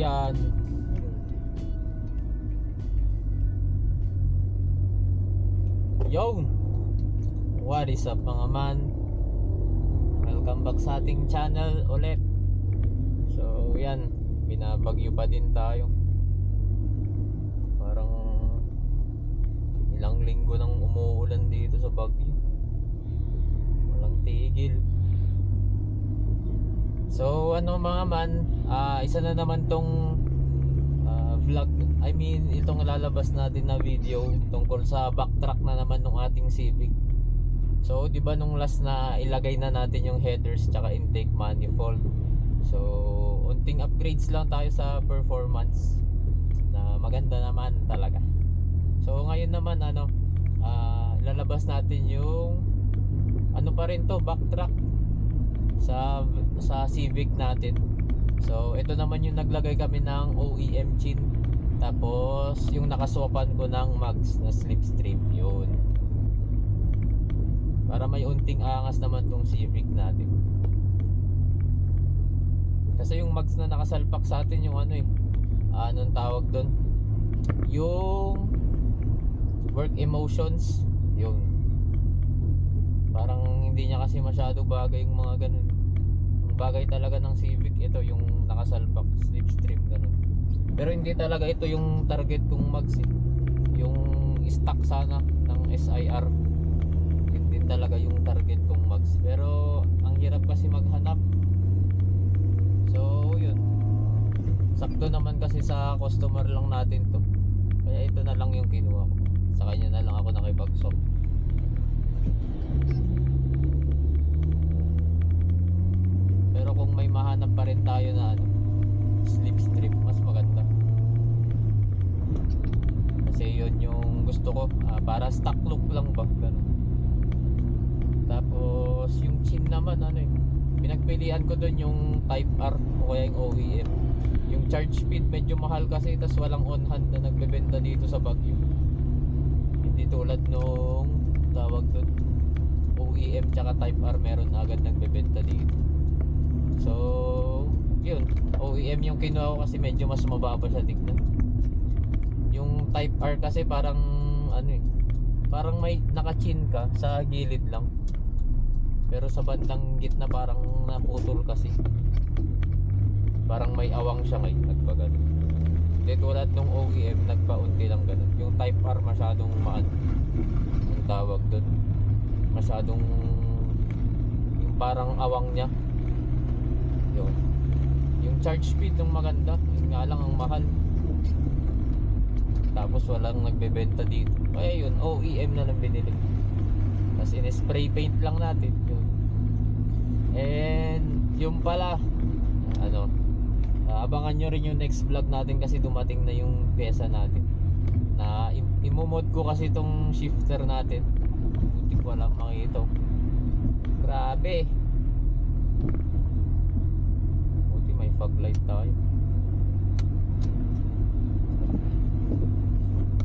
Yan. Yo! What is up mga man? Welcome back sa ating channel ulit. So yan, binabagyo pa din tayo. Parang ilang linggo nang umuulan dito sa Baguio. Walang tigil. So ano mga man, isa na naman tong vlog, itong lalabas natin na video tungkol sa backtrack na naman ng ating Civic. So di ba nung last na ilagay na natin yung headers tsaka intake manifold. So unting upgrades lang tayo sa performance na maganda naman talaga. So ngayon naman lalabas natin yung pa rin to, backtrack sa Civic natin. So ito naman yung naglagay kami ng OEM chin, tapos yung nakaswapan ko ng mags na slipstream, yun para may unting angas naman tong Civic natin. Kasi yung mags na nakasalpak sa atin yung anong tawag doon, yung work emotions, yun parang hindi niya kasi masyado bagay yung mga ganun. Ang bagay talaga ng Civic ito yung nakasalpak slipstream ganun. Pero hindi talaga ito yung target kong mags yung stock sana ng SIR, yun din talaga yung target kong mags. Pero ang hirap kasi maghanap. So yun, sakto naman kasi sa customer lang natin to, kaya ito na lang yung kinuha ko. Sa kanya na lang ako nakipag-swap. Pero kung may mahanap pa rin tayo na slipstream, mas maganda. Kasi yun yung gusto ko, para stock look lang ba, ganun. Tapos yung chin naman pinagpilian ko dun yung Type R o kaya yung OEM. Yung charge speed medyo mahal kasi, tas walang on hand na nagbebenta dito sa Baguio. Hindi tulad nung tawag dun OEM tsaka Type R, meron na agad nagbebenta dito. So yun, OEM yung kinuha ko kasi medyo mas mababa siya tignan. Yung Type R kasi parang parang may naka-chin ka sa gilid lang, pero sa bandang gitna parang naputol kasi. Parang may awang siya ngayon, nagpagano. Hindi tulad nung OEM, nagpaunti lang ganun. Yung Type R masyadong yung tawag doon, masyadong yung parang awang niya. Yung charge speed yung maganda, yun nga lang ang mahal. Tapos walang nagbebenta dito, kaya yun, OEM na lang binili. Tapos in-spray paint lang natin yun. And yung pala abangan nyo rin yung next vlog natin kasi dumating na yung pyesa natin. Na imomod ko kasi itong shifter natin. Buti ko lang makita. Grabe, buti may fog light tayo.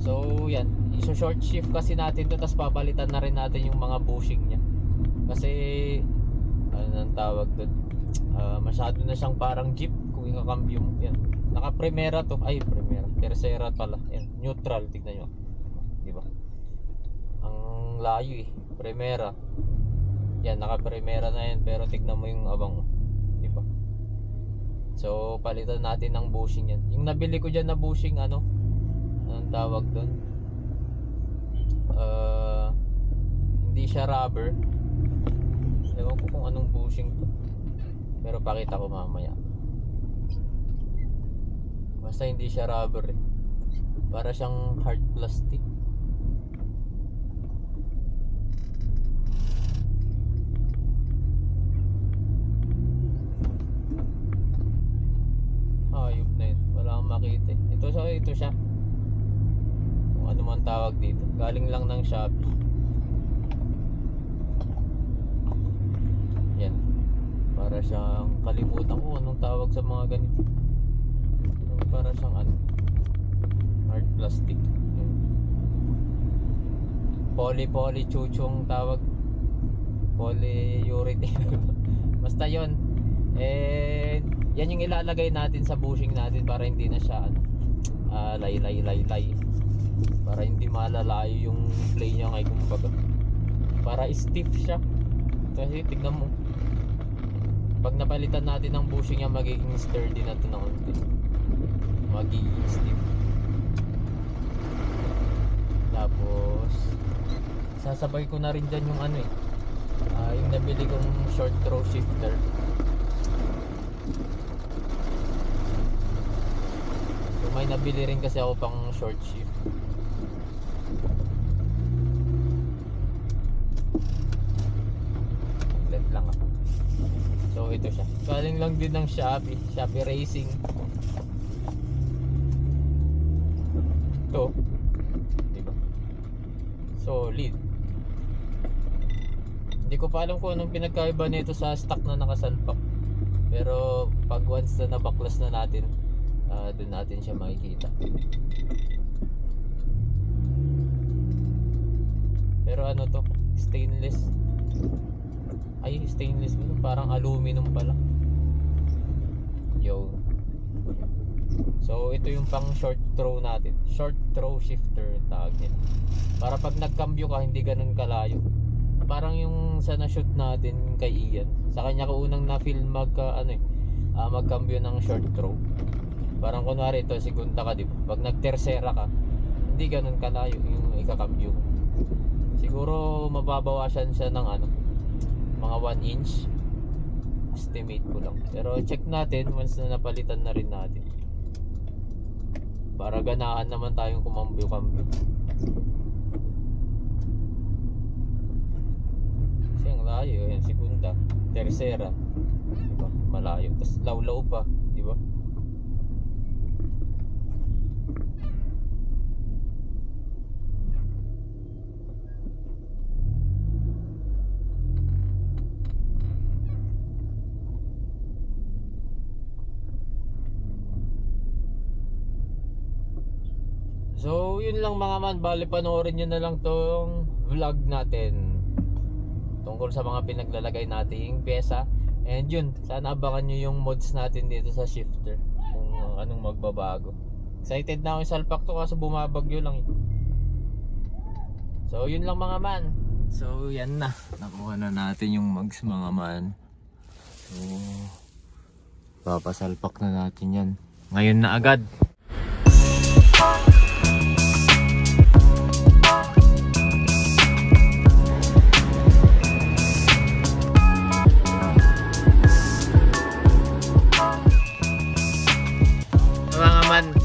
So yan, iso-short shift kasi natin to, tapos papalitan na rin natin yung mga bushing nya. Kasi nang tawag doon, masyado na siyang parang jeep kung ika-cambio. Yan, naka Primera to, Primera, Tercera pala. Yan, neutral, tignan nyo, di ba? Ang layo Primera. Yan, naka Primera na yan, pero tignan mo yung abang, di ba? So palitan natin ng bushing yan. Yung nabili ko diyan na bushing, anong tawag doon, hindi siya rubber. Ewan ko kung anong bushing to, pero pakita ko mamaya. Basta hindi siya rubber para siyang hard plastic. Ayop na yun, wala akong makita ito siya, kung ano man tawag dito, galing lang ng Shopee. Yan, para siyang, kalimutan ko anong tawag sa mga ganito. Para siyang hard plastic. Yan. Poly chuchong tawag, polyurethane. Basta yon. And Yan yung ilalagay natin sa bushing natin para hindi na siya lay. Para hindi malalayo yung play niya ngay kumbaga. Para stiff siya. Kasi tignan mo. Pag napalitan natin ng bushing niya, magiging sturdy na ito na konti. Magiging stiff. Tapos sasabay ko na rin dyan yung yung nabili kong short throw shifter. So may nabili rin kasi ako pang short shift. Let lang ako. So ito siya. Galing lang din ng Shopee Racing. Ito, diba? Solid. Hindi ko pa alam kung anong pinagkaiba nito sa stock na nakasalpak. Pero pag once na nabaklas na natin, doon natin siya makikita. Pero ano to? Stainless. Ay, stainless ba? Parang aluminum pala. Yo. So ito yung pang short throw natin. Short throw shifter tawag nila. Para pag nagkambyo ka, hindi ganun kalayo. Parang yung sa na-shoot natin kay Ian. Sa kanya ko unang na-film magkambyo ng short throw. Parang kunwari ito, segunda ka, diba? Pag nagtersera ka, hindi ganun kalayo yung ikakambyo. Siguro mababawasan siya ng mga 1 inch. Estimate ko lang. Pero check natin once na napalitan na rin natin. Para ganahan naman tayong kumambyo-kambyo. Kasi ang layo, yan, segunda, tersera, diba? Malayo, tas lawlaw pa, diba? So yun lang mga man, bali panoorin nyo na lang tong vlog natin tungkol sa mga pinaglalagay nating pyesa. And yun, sana abangan nyo yung mods natin dito sa shifter, kung anong magbabago. Excited na ako yung salpak to kasi bumabagyo lang. So yun lang mga man. So yan na, nakuha na natin yung mugs mga man. So papasalpak na natin yan ngayon na agad.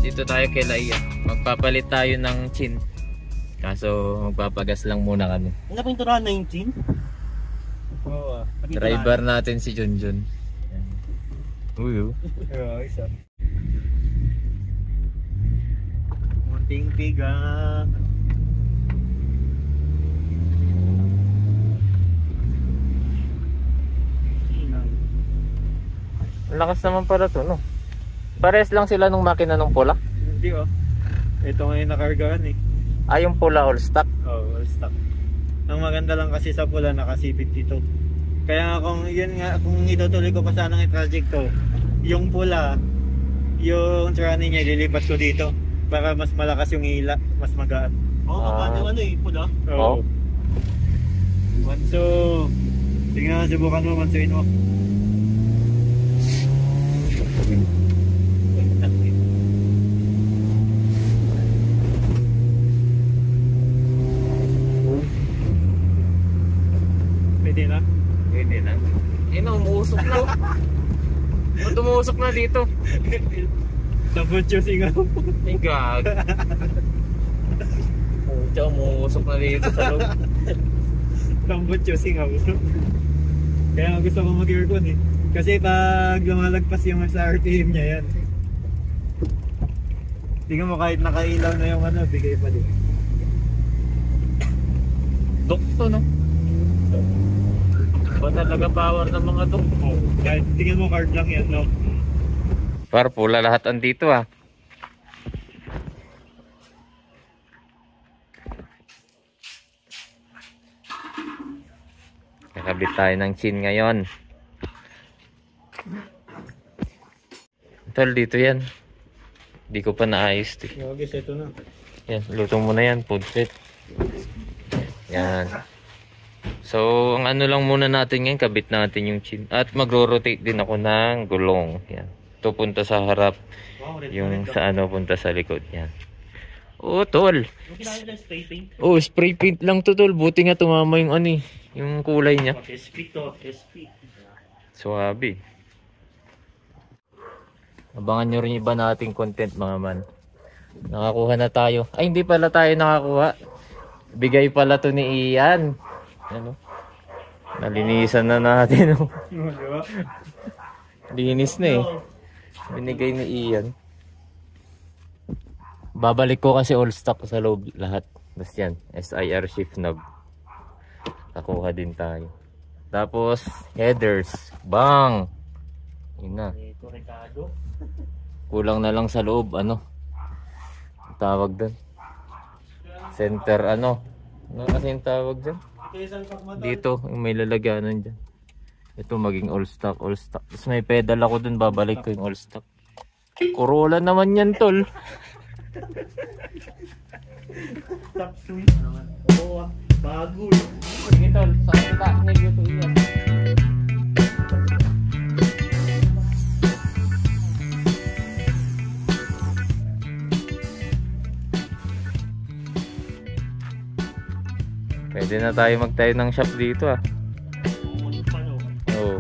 Dito tayo kay Laia. Magpapalit tayo ng chin. Kaso magpapagas lang muna kami. Ano ba yung turahan na yung chin? Oo. Driver natin si Junjun. Uyo. Oo, isa. Munting piga. Lakas naman pala to, no? Pares lang sila nung makina nung pula? Hindi oh. Ito ngayon nakargaan eh. Yung pula all stock? Oo, all stock. Ang maganda lang kasi sa pula nakasipit dito. Kaya kung itutuloy ko pa sanang i-project to, yung pula, yung trani niya lilipat ko dito para mas malakas yung hila, mas magaan. Kapag pula? Oo. Manso, tingnan, subukan mo, mansuin mo. Pwede na? Pwede na. Umuusok na. Umuusok na dito. Double choosing ako. Ay gag. Umuusok na dito sa loob. Double choosing ako. Kaya gusto ko mag-aircon eh. Kasi pag lumalagpas yung sa RPM niya yan. Tingnan mo kahit nakailaw na yung bigay pa din. Dokto no? Ba talaga power ng mga dokto? Kahit tingnan mo card lang yan, no? Para pula lahat andito ah. Kakabit tayo ng chin ngayon. Tol, dito yan. Di ko pa naayos. Yagis, ito na. Yan, luto mo na yan, pudset. Yan. So, ang ano lang muna natin ngayon, kabit natin yung chin. At magro-rotate din ako ng gulong. Yan. Ito punta sa harap. Yung sa ano, punta sa likod. Yan. Oh, tol. Spray paint. Oh, spray paint lang to, tol. Buti nga tumama yung ano eh, yung kulay niya. SP to, SP. Suwabe. Abangan nyo rin iba nating content, mga man. Nakakuha na tayo. Ay, hindi pala tayo nakakuha. Bigay pala to ni Ian. Ano? Nalinisan na natin. Oh. Diba? Linis na eh. Binigay ni Ian. Babalik ko kasi all stock sa loob lahat. Basta yan. SIR shift knob. Nakuha din tayo. Tapos, headers. Bang! Yun na. Ito, Ricardo. Kulang na lang sa loob. Ano? Tawag doon. Center ano? Ano kasi yung tawag dyan? Dito, yung may lalagyanan dyan. Ito maging all stock, all stock. Tapos may pedal ako dun, babalik ko yung all stock. Corolla naman yan, tol. Top switch naman. Oo, bago eh. Sige, tol. Sa kita, nag-YouTube yan. Pwede na tayo magtayo ng shop dito ah. Oo.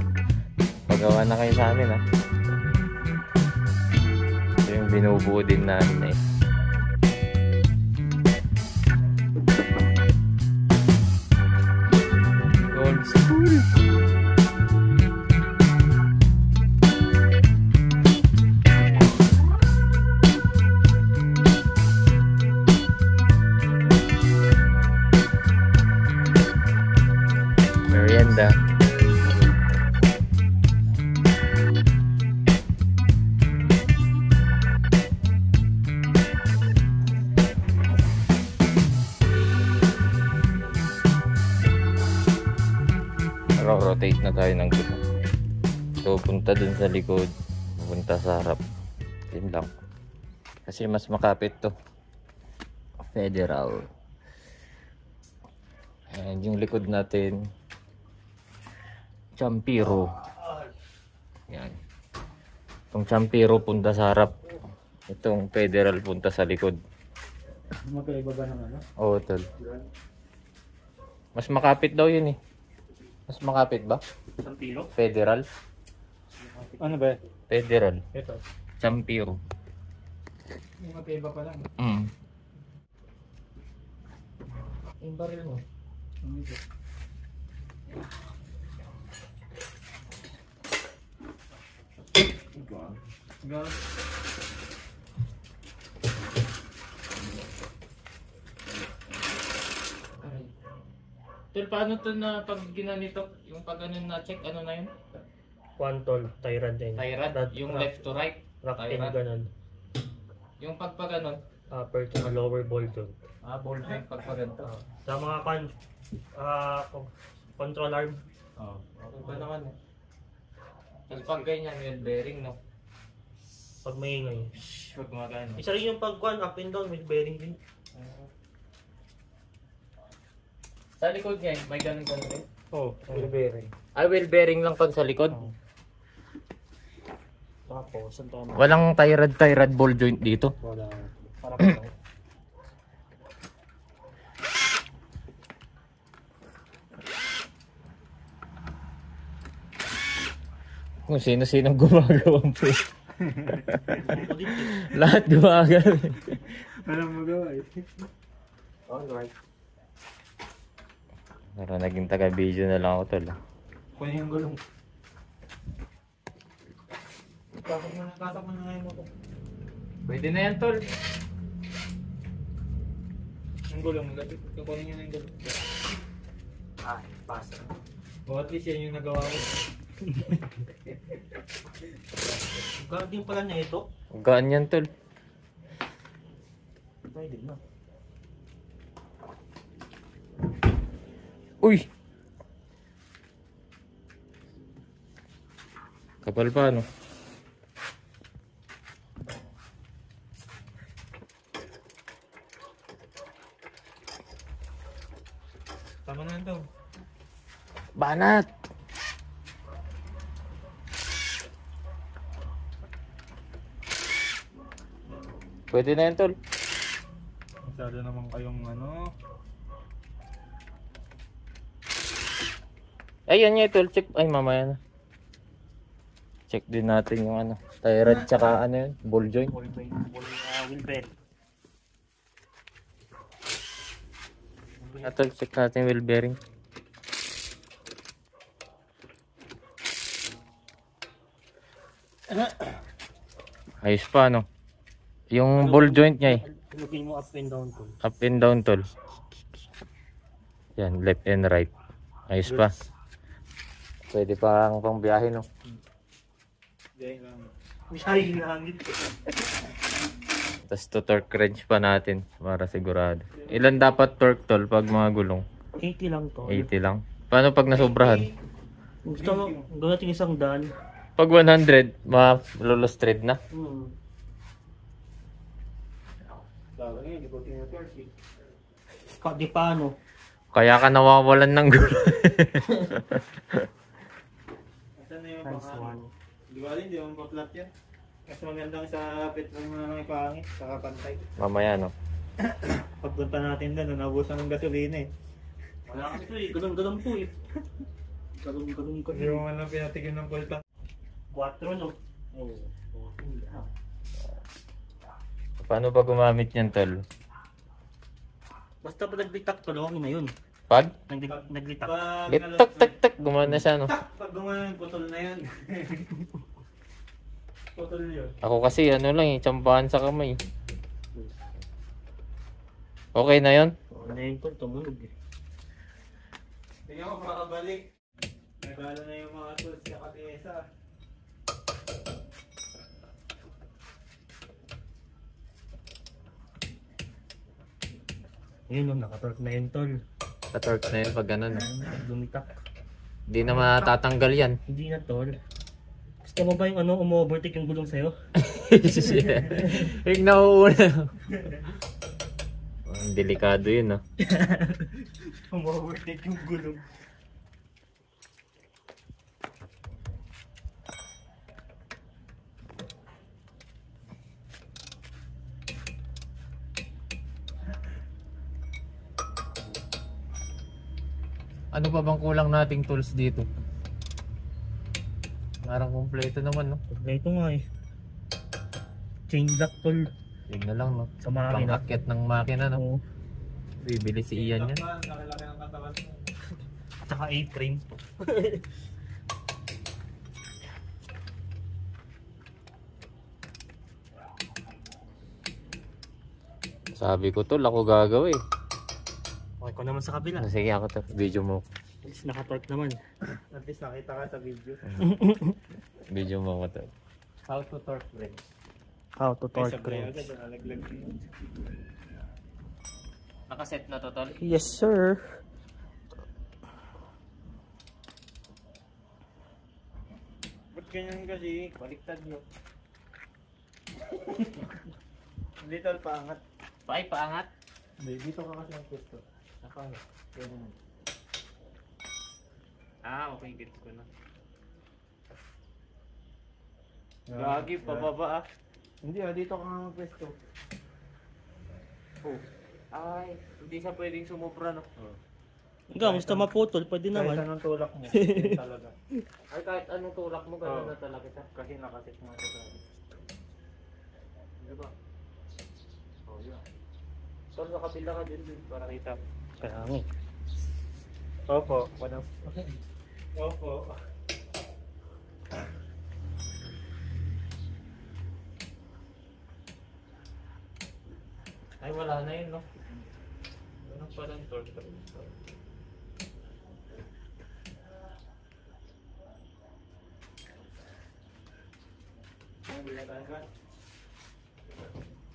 Pagawa na kayo sa amin ah. Ito yung binubuo din namin eh. Old school. Merienda. Rotate na tayo ng gulo. So punta dun sa likod, punta sa harap. Yun lang. Kasi mas makapit to. Federal. And yung likod natin, Champiro. Yan. Itong Champiro punta sa harap. Itong Federal punta sa likod. Magkaiba ba ng ano? Oo, tol. Mas makapit daw yun eh. Mas makapit ba? Isang kilo? Federal? Ano ba? Federal. Ito. Champiro. Yung magkaiba pa lang. Yung baril mo. Tol, paano to na pag ginanito? Yung pag ano na check, ano na yun? Quantol, Tyrant din. Tyrant, yung left to right. Rock and Tyrant. ganun. Yung pag ganon. Upper to lower ball zone. Ball joint pag ganito. Sa mga control arm. Okay pa naman eh. Tapos pag ganyan, wheel bearing, no? Pag maingay. Pag gumagano. Isa rin yung pag up and down with bearing din. Sa likod niya, may ganun rin. Oh, wheel bearing. Wheel bearing lang pag sa likod. Tapos, ang tama. Walang tie-rod ball joint dito. Wala. Para pa lang. Kung sino-sino gumagawang po. Lahat gumagawa. Alam mo gawa eh. Alright. Pero naging taga-video na lang ako, tol. Kunin yung gulong. Kasak mo na ngayon mo to. Pwede na yan, tol. Yung gulong, kukunin nyo na yung gulong. Pasa. O at least yan yung nagawa ko. Guarding pala na ito. Gaan yan, tol. Pwede na. Uy! Kapal pa, no? Tama na ito. Banat! Pwede na yan, tol. Masyado naman kayong ano. Ayun nga, tol. Check. Ay, mamaya na. Check din natin yung ano. Tie rod tsaka ano yun. Ball joint. Wheel bearing. Tol, check natin wheel bearing. Ayos pa, no? Yung ball joint niya eh. Lugin mo up and down to. Up and down, tol. Yan, left and right. Ayos pa. Pwede pa ang pang biyahe, no? Diyan lang. Masyari yung hangin. Tapos to torque wrench pa natin para sigurado. Ilan dapat torque, tol, pag mga gulong? 80 lang to. 80 lang. Paano pag nasobrahan? Gusto mo, gawin natin isang daan. Pag 100, malulus thread na. Talaga ngayon, di ko tinutorque. Di paano? Kaya ka nawawalan ng gulong. Asan na yung Times baka? 1. Di ba rin, di mo pa-flat yan. Mas magandang sa petrol mo na lang ipangit, saka pantay. Mamaya, no? Pagpunta natin doon, naubusan ng gasolina eh. Wala kasi ito eh. Ganun po eh. Ganun. Hindi mo man lang pinatigyan ng full tank. 4 no? Oo. Paano ba gumamit yan, tol? Basta pa naglitak to, lawangin na yun. Pag? Naglitak. Pag Tak, gumana siya, no? Pag gumana yung putol na yun. Putol yun. Ako kasi, ano lang eh, tsambahan sa kamay. Okay na yun? Ano yun to? Tumunog eh. Tingnan mo, makabalik. Nagalo na yung mga tools sa katesa. Yun no, nakatorque na yun tol. Ka-torque na yun pag ganun. Lumitak. Hindi na matatanggal yan. Hindi na tol. Gusto mo ba yung ano, umu-overtake yung gulong sa'yo? Yung nauuna. Ang delikado yun, no? Umu-overtake yung gulong. Ano pa bang kulang nating tools dito? Parang kumpleto naman, no? Ito nga eh. Chain lock tol. Yun na lang, no? Sa makina. Pang-akyat ng makina, no? Oo. Bibili si Ian yan. Nakilaki ng katawan mo. Tsaka A-frame. Sabi ko, tol, ako gagawin. Okay ko naman sa kabila. Sige, ako to. Video mo. At least nakatorque naman. At least nakita ka sa video. Video mo ako to. How to torque wrench. How to torque Sabay wrench. agad, nalaglag na yun. Nakaset na to, tol? Yes sir. Ba't ganyan kasi? Baliktad nyo. Hindi tol, paangat. Pay, paangat. Hindi, dito ka kasi ang pwesto. Nakaangat. Ganyan. Ah, okay, gets ko na. Gagi, pababa ah. Hindi dito ka nga ang pwesto. Oh. Ay, hindi siya pwedeng sumubra, no? Hanggang gusto maputol, pwede Kahit naman. anong tulak mo, yun talaga. Ay, kahit anong tulak mo, gano'n na talaga siya. Kasi nakasit mo ito sa diba? Oh, yun. Tol, sa kabila ka din para kita. Kaya nga eh. Opo, Opo. Ay, wala na yun, no? Ano pa lang, tol?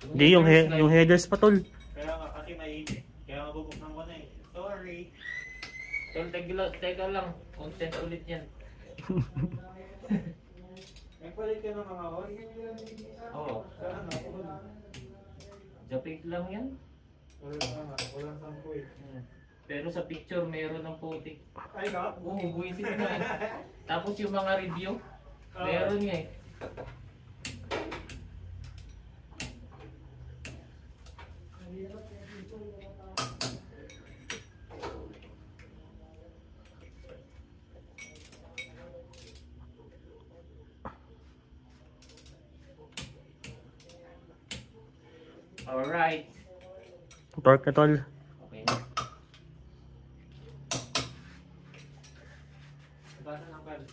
Hindi, yung headers pa tol. Kaya nga kasi mainit. Kaya nga bubuksan ko na eh. Sorry. Tol, teka lang. Content ulit yan. Nagpalit ka ng mga oil. Oo. Saan na? Japik lang yan. Walang sampo eh. Pero sa picture meron ng putik. Ay ka? Oo, buwisit na eh. Tapos yung mga review, meron nga eh. Alright. Torque na tol. Okay na. Basta ng card.